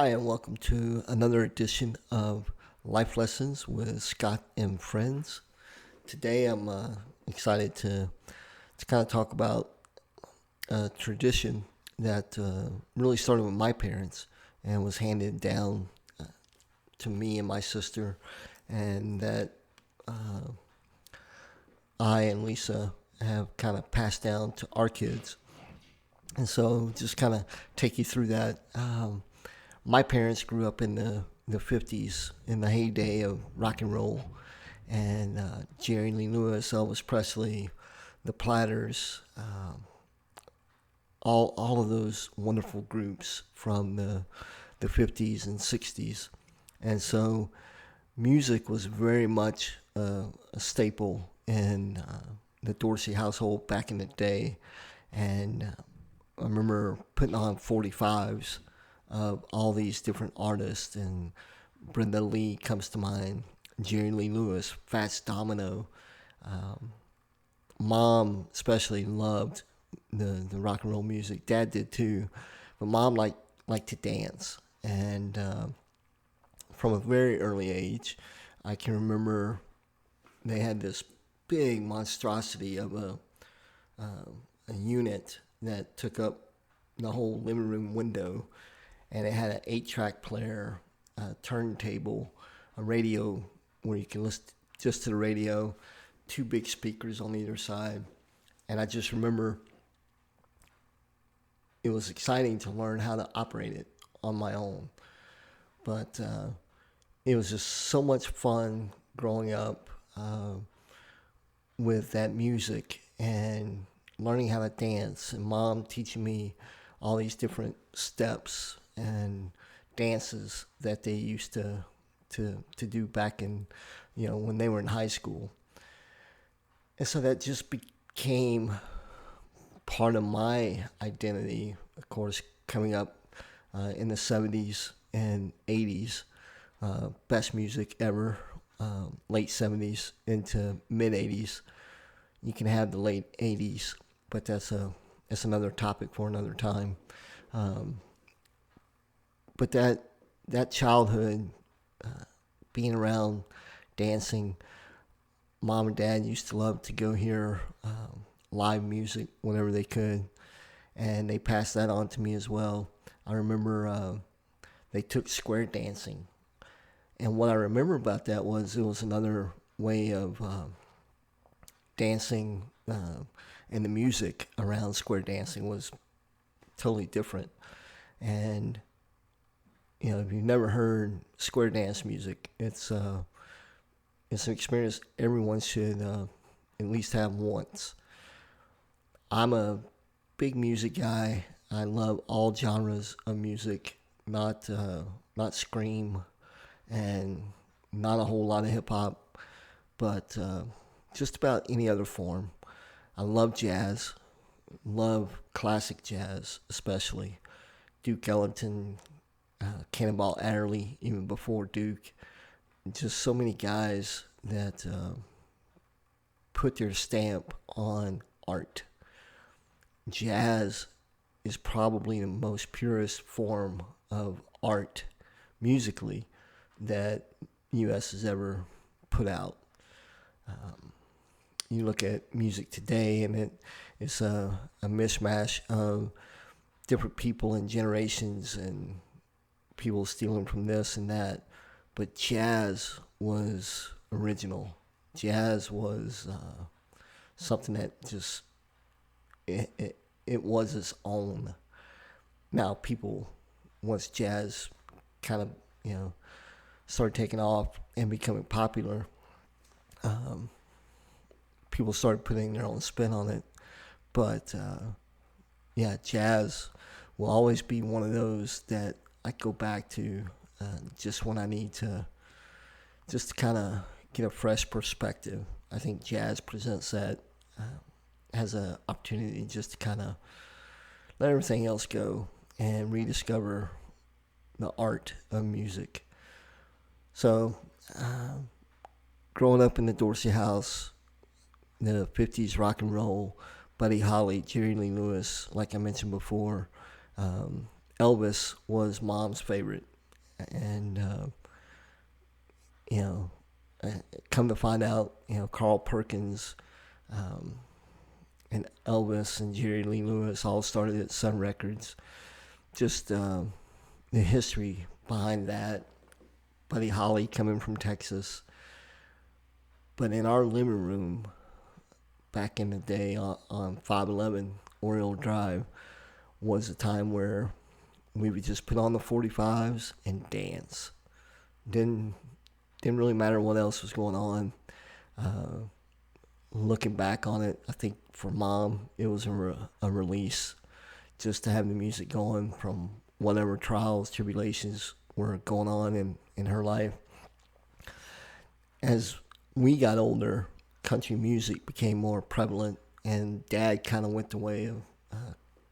Hi, and welcome to another edition of Life Lessons with Scott and Friends. Today, I'm excited to kind of talk about a tradition that really started with my parents and was handed down to me and my sister, and that I and Lisa have kind of passed down to our kids. And so, just kind of take you through that. My parents grew up in the 50s, in the heyday of rock and roll, and Jerry Lee Lewis, Elvis Presley, the Platters, all of those wonderful groups from the 50s and 60s. And so music was very much a staple in the Dorsey household back in the day. And I remember putting on 45s of all these different artists, and Brenda Lee comes to mind, Jerry Lee Lewis, Fats Domino. Mom especially loved the rock and roll music. Dad did too, but Mom liked to dance, and from a very early age, I can remember they had this big monstrosity of a unit that took up the whole living room window, and it had an 8-track player, a turntable, a radio where you can listen just to the radio, two big speakers on either side. And I just remember it was exciting to learn how to operate it on my own. But it was just so much fun growing up with that music and learning how to dance, and Mom teaching me all these different steps and dances that they used to do back in, when they were in high school. And so that just became part of my identity, of course, coming up in the 70s and 80s. Best music ever, late 70s into mid 80s. You can have the late 80s, but that's another topic for another time. But that childhood, being around, dancing, Mom and Dad used to love to go hear live music whenever they could, and they passed that on to me as well. I remember they took square dancing, and what I remember about that was it was another way of dancing, and the music around square dancing was totally different. And if you've never heard square dance music, it's an experience everyone should at least have once. I'm a big music guy. I love all genres of music, not scream, and not a whole lot of hip hop, but just about any other form. I love jazz, love classic jazz, especially Duke Ellington, Cannonball Adderley, even before Duke. Just so many guys that put their stamp on art. Jazz is probably the most purest form of art musically that U.S. has ever put out. You look at music today, and it's a mishmash of different people and generations and people stealing from this and that. But jazz was original. Jazz was something that just it was its own. Now people, once jazz kind of started taking off and becoming popular, people started putting their own spin on it. But jazz will always be one of those that I go back to just when I need to kind of get a fresh perspective. I think jazz presents that, has an opportunity just to kind of let everything else go and rediscover the art of music. So, growing up in the Dorsey house, the 50s rock and roll, Buddy Holly, Jerry Lee Lewis, like I mentioned before. Elvis was Mom's favorite. And you know, come to find out, Carl Perkins, um, and Elvis and Jerry Lee Lewis all started at Sun Records. Just the history behind that. Buddy Holly coming from Texas. But in our living room back in the day on 511 Oriole Drive was a time where we would just put on the 45s and dance. Didn't didn't really matter what else was going on. Uh, Looking back on it, I think for Mom it was a release just to have the music going from whatever trials, tribulations were going on in her life. As we got older, country music became more prevalent, and Dad kind of went the way of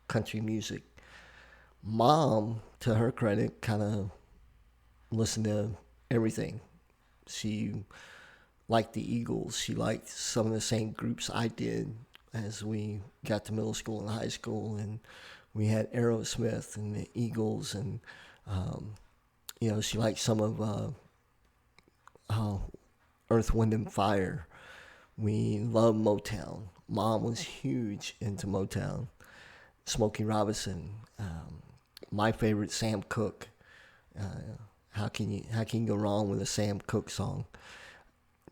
country music. Mom, to her credit, kind of listened to everything. She liked the Eagles. She liked some of the same groups I did as we got to middle school and high school, and we had Aerosmith and the Eagles, and um, she liked some of uh, Earth, Wind, and Fire. We loved Motown. Mom was huge into Motown. Smokey Robinson. My favorite, Sam Cooke. How can you go wrong with a Sam Cooke song?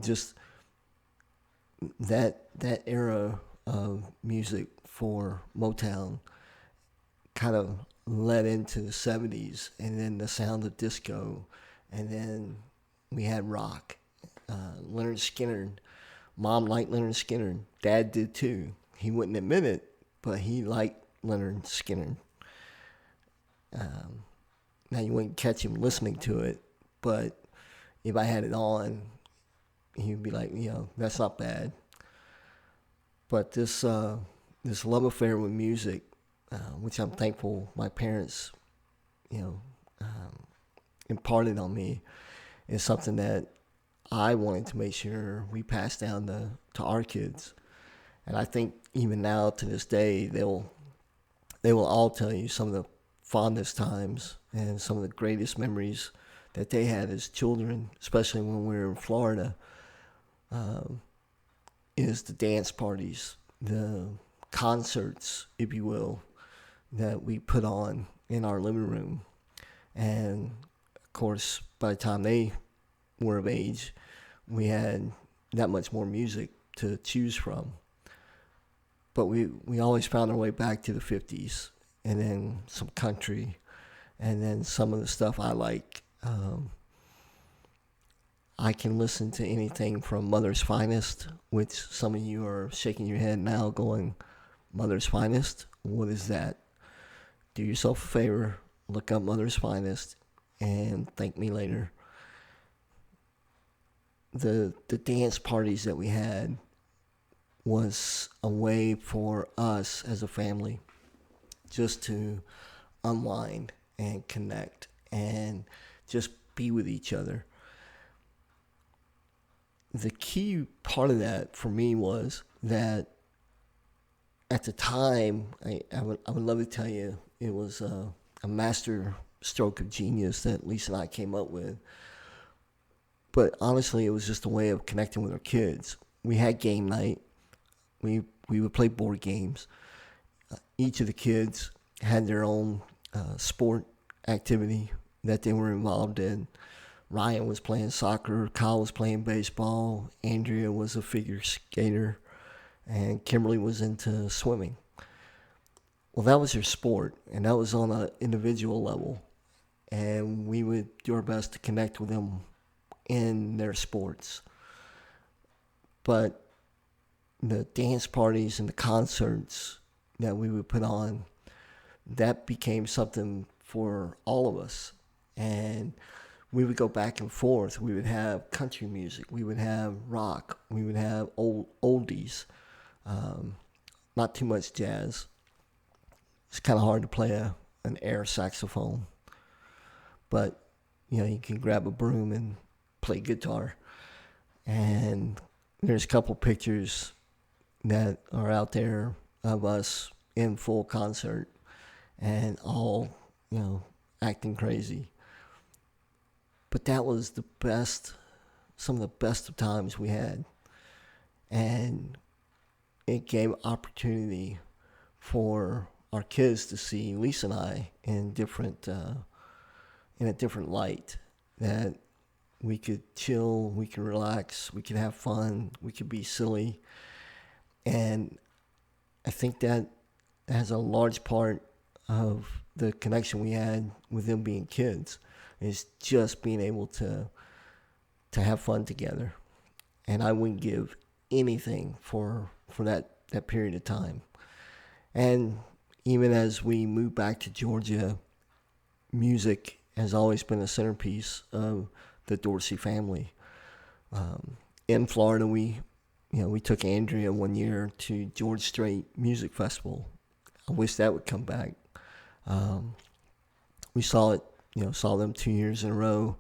Just that era of music for Motown kind of led into the 70s, and then the sound of disco, and then we had rock. Leonard Skinner. Mom liked Leonard Skinner. Dad did too. He wouldn't admit it, but he liked Leonard Skinner. Now you wouldn't catch him listening to it, but if I had it on, he'd be like, that's not bad. But this love affair with music, which I'm thankful my parents, you know, um, imparted on me, is something that I wanted to make sure we pass down to our kids. And I think even now to this day, they will all tell you some of the fondest times and some of the greatest memories that they had as children, especially when we were in Florida, is the dance parties, the concerts, if you will, that we put on in our living room. And of course, by the time they were of age, we had that much more music to choose from. But we always found our way back to the 50s, and then some country, and then some of the stuff I like. I can listen to anything from Mother's Finest, which some of you are shaking your head now going, Mother's Finest? What is that? Do yourself a favor, look up Mother's Finest, and thank me later. The dance parties that we had was a way for us as a family just to unwind and connect and just be with each other. The key part of that for me was that at the time, I would love to tell you it was a master stroke of genius that Lisa and I came up with. But honestly, it was just a way of connecting with our kids. We had game night. We would play board games. Each of the kids had their own sport activity that they were involved in. Ryan was playing soccer, Kyle was playing baseball, Andrea was a figure skater, and Kimberly was into swimming. Well, that was their sport, and that was on an individual level. And we would do our best to connect with them in their sports. But the dance parties and the concerts that we would put on, that became something for all of us. And we would go back and forth. We would have country music. We would have rock. We would have oldies. Not too much jazz. It's kind of hard to play an air saxophone. But, you can grab a broom and play guitar. And there's a couple pictures that are out there of us in full concert and all, acting crazy. But that was the best, some of the best of times we had. And it gave opportunity for our kids to see Lisa and I in a different light. That we could chill, we could relax, we could have fun, we could be silly, and I think that has a large part of the connection we had with them being kids is just being able to have fun together. And I wouldn't give anything for that period of time. And even as we moved back to Georgia, music has always been a centerpiece of the Dorsey family. In Florida, we took Andrea one year to George Strait Music Festival. I wish that would come back. We saw them 2 years in a row.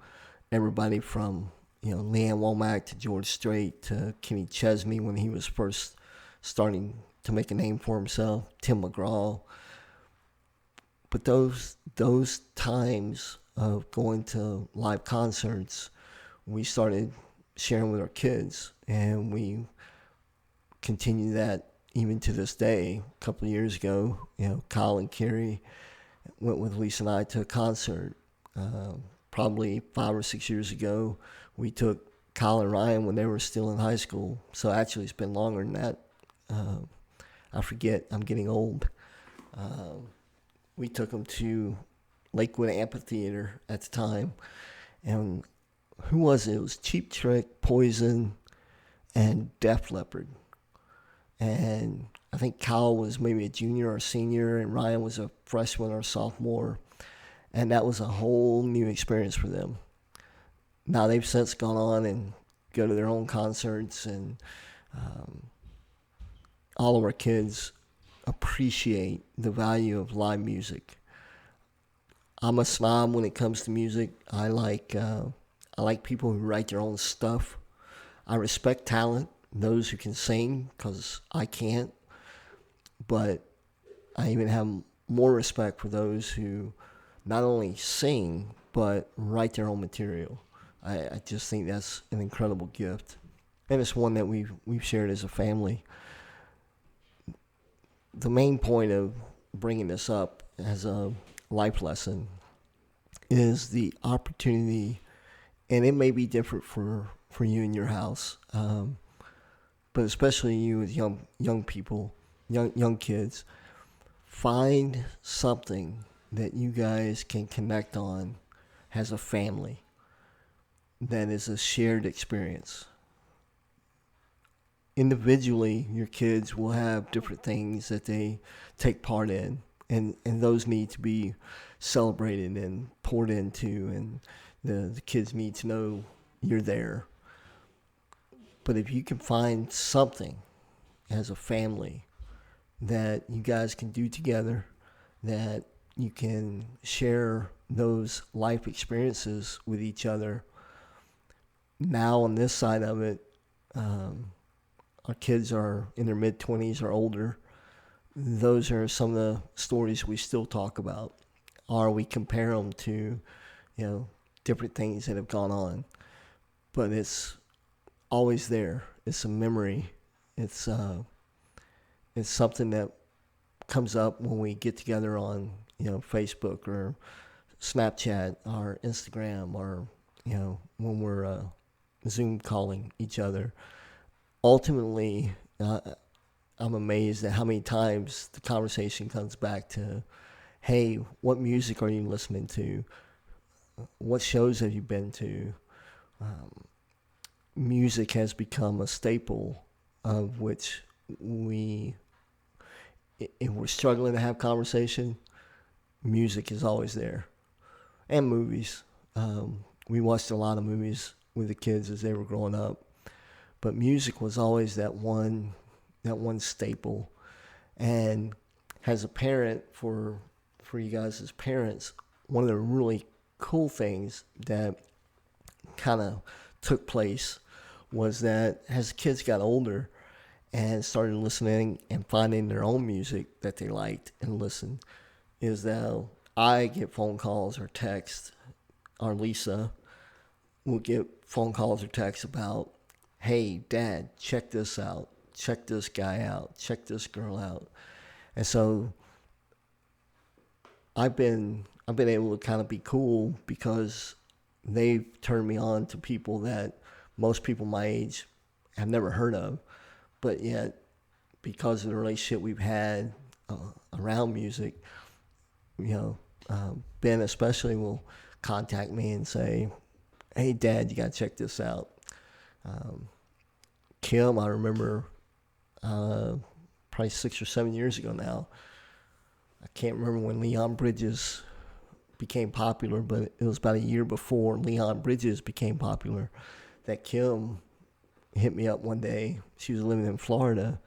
Everybody from Leanne Womack to George Strait to Kenny Chesney when he was first starting to make a name for himself, Tim McGraw. But those times of going to live concerts, we started sharing with our kids, and we continue that even to this day. A couple of years ago, Kyle and Carrie went with Lisa and I to a concert. Probably 5 or 6 years ago, we took Kyle and Ryan when they were still in high school. So actually, it's been longer than that. I forget. I'm getting old. We took them to Lakewood Amphitheater at the time, and who was it? It was Cheap Trick, Poison, and Def Leppard. And I think Kyle was maybe a junior or senior, and Ryan was a freshman or sophomore. And that was a whole new experience for them. Now they've since gone on and go to their own concerts, and all of our kids appreciate the value of live music. I'm a snob when it comes to music. I like people who write their own stuff. I respect talent, those who can sing, because I can't. But I even have more respect for those who not only sing, but write their own material. I just think that's an incredible gift. And it's one that we've shared as a family. The main point of bringing this up as a life lesson is the opportunity, and it may be different for you in your house, but especially you with young people, young kids, find something that you guys can connect on as a family that is a shared experience. Individually, your kids will have different things that they take part in, and those need to be celebrated and poured into, and the kids need to know you're there. But if you can find something as a family that you guys can do together, that you can share those life experiences with each other. Now on this side of it, our kids are in their mid-20s or older. Those are some of the stories we still talk about, or we compare them to, different things that have gone on. But it's always there. It's a memory. It's something that comes up when we get together on Facebook or Snapchat or Instagram, or when we're Zoom calling each other. Ultimately, I'm amazed at how many times the conversation comes back to, hey, what music are you listening to? What shows have you been to? Music has become a staple of which if we're struggling to have conversation, music is always there. And movies. We watched a lot of movies with the kids as they were growing up. But music was always that one staple. And as a parent, for you guys as parents, one of the really cool things that kind of took place was that as kids got older and started listening and finding their own music that they liked and listened, is that I get phone calls or texts, or Lisa, we'll get phone calls or texts about, hey, Dad, check this out. Check this guy out. Check this girl out. And so I've been able to kind of be cool because they've turned me on to people that most people my age have never heard of, but yet because of the relationship we've had around music, you know, Ben especially will contact me and say, "Hey, Dad, you gotta check this out." Um, Kim, I remember probably 6 or 7 years ago now. I can't remember when Leon Bridges became popular, but it was about a year before Leon Bridges became popular that Kim hit me up one day. She was living in Florida,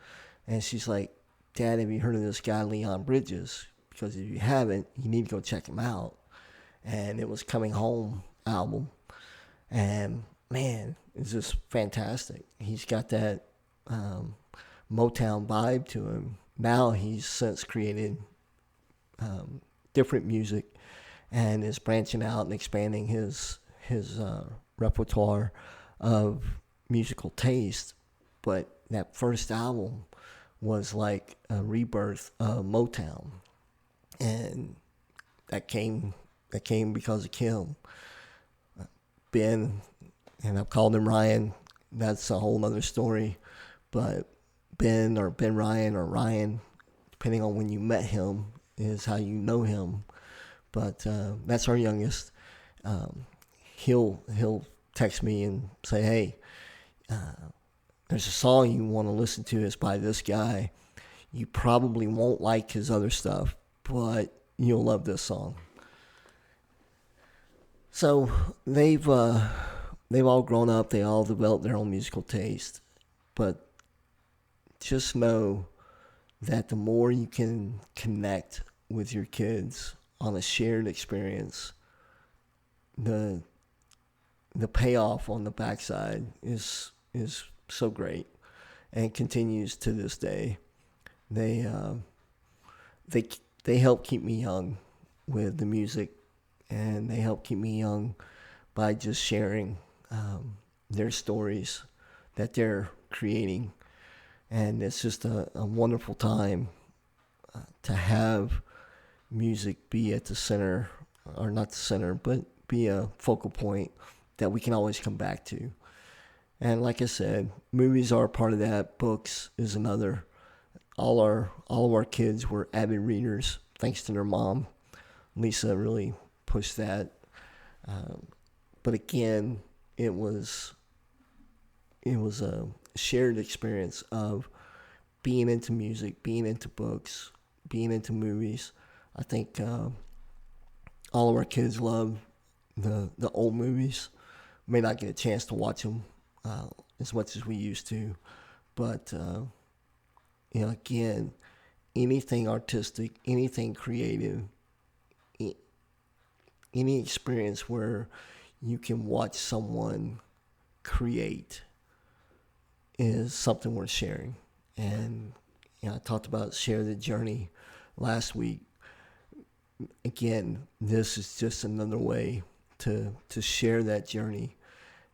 and she's like, "Dad, have you heard of this guy Leon Bridges? Because if you haven't, you need to go check him out." And it was Coming Home album, and man, it's just fantastic. He's got that Motown vibe to him. Now he's since created different music and is branching out and expanding his repertoire of musical taste. But that first album was like a rebirth of Motown, and that came because of Kim. Ben, and I've called him Ryan. That's a whole other story. But Ben or Ben Ryan or Ryan, depending on when you met him, is how you know him. But that's our youngest. He'll text me and say, "Hey, there's a song you want to listen to. It's by this guy. You probably won't like his other stuff, but you'll love this song." So they've all grown up. They all developed their own musical taste. But just know that the more you can connect with your kids on a shared experience, the payoff on the backside is so great, and continues to this day. They they help keep me young with the music, and they help keep me young by just sharing their stories that they're creating. And it's just a wonderful time to have music be at the center, or not the center, but be a focal point that we can always come back to. And like I said, movies are a part of that. Books is another. All of our kids were avid readers, thanks to their mom. Lisa really pushed that. But again, it was a shared experience of being into music, being into books, being into movies. I think all of our kids love the old movies. May not get a chance to watch them as much as we used to, but again, anything artistic, anything creative, any experience where you can watch someone create is something worth sharing. And I talked about share the journey last week. Again, this is just another way to share that journey.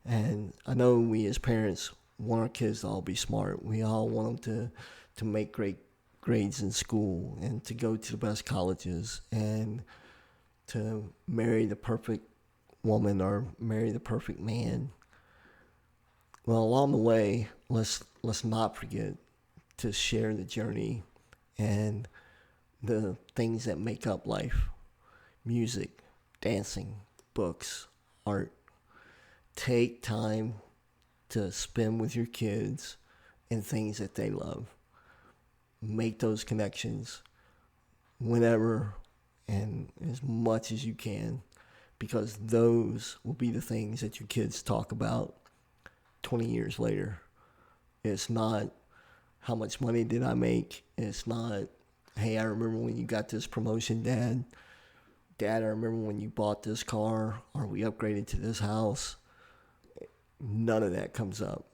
And I know we as parents want our kids to all be smart. We all want them to make great grades in school and to go to the best colleges and to marry the perfect woman or marry the perfect man. Well, along the way, let's not forget to share the journey and the things that make up life: music, dancing, books, art. Take time to spend with your kids and things that they love. Make those connections whenever and as much as you can, because those will be the things that your kids talk about 20 years later. It's not how much money did I make. It's not, hey, I remember when you got this promotion, Dad. Dad, I remember when you bought this car or we upgraded to this house. None of that comes up.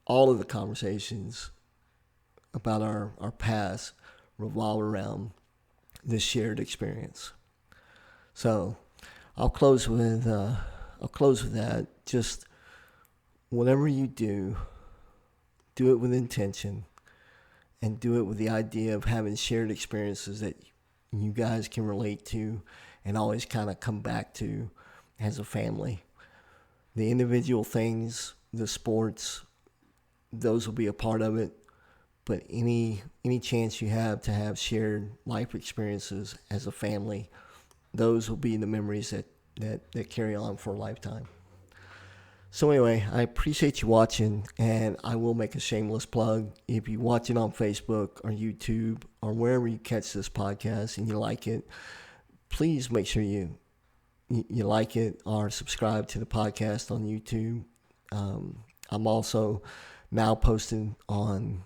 All of the conversations about our past revolve around this shared experience. So I'll close with a I'll close with that. Just whatever you do it with intention, and do it with the idea of having shared experiences that you guys can relate to and always kind of come back to as a family. The individual things, the sports, those will be a part of it. But any chance you have to have shared life experiences as a family, those will be the memories that carry on for a lifetime. So anyway, I appreciate you watching, and I will make a shameless plug. If you watch it on Facebook or YouTube or wherever you catch this podcast and you like it, please make sure you like it or subscribe to the podcast on YouTube. I'm also now posting on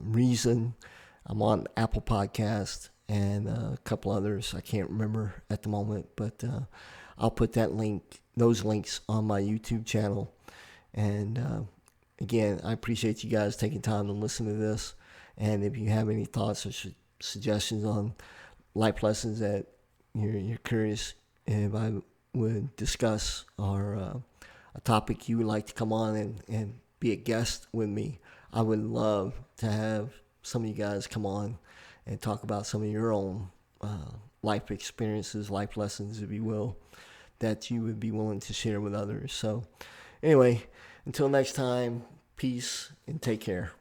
Reason. I'm on Apple Podcast and a couple others I can't remember at the moment, but I'll put those links on my YouTube channel. And again, I appreciate you guys taking time to listen to this. And if you have any thoughts or suggestions on life lessons that you're curious if I would discuss, or a topic you would like to come on and be a guest with me, I would love to have some of you guys come on and talk about some of your own life experiences, life lessons, if you will, that you would be willing to share with others. So anyway, until next time, peace and take care.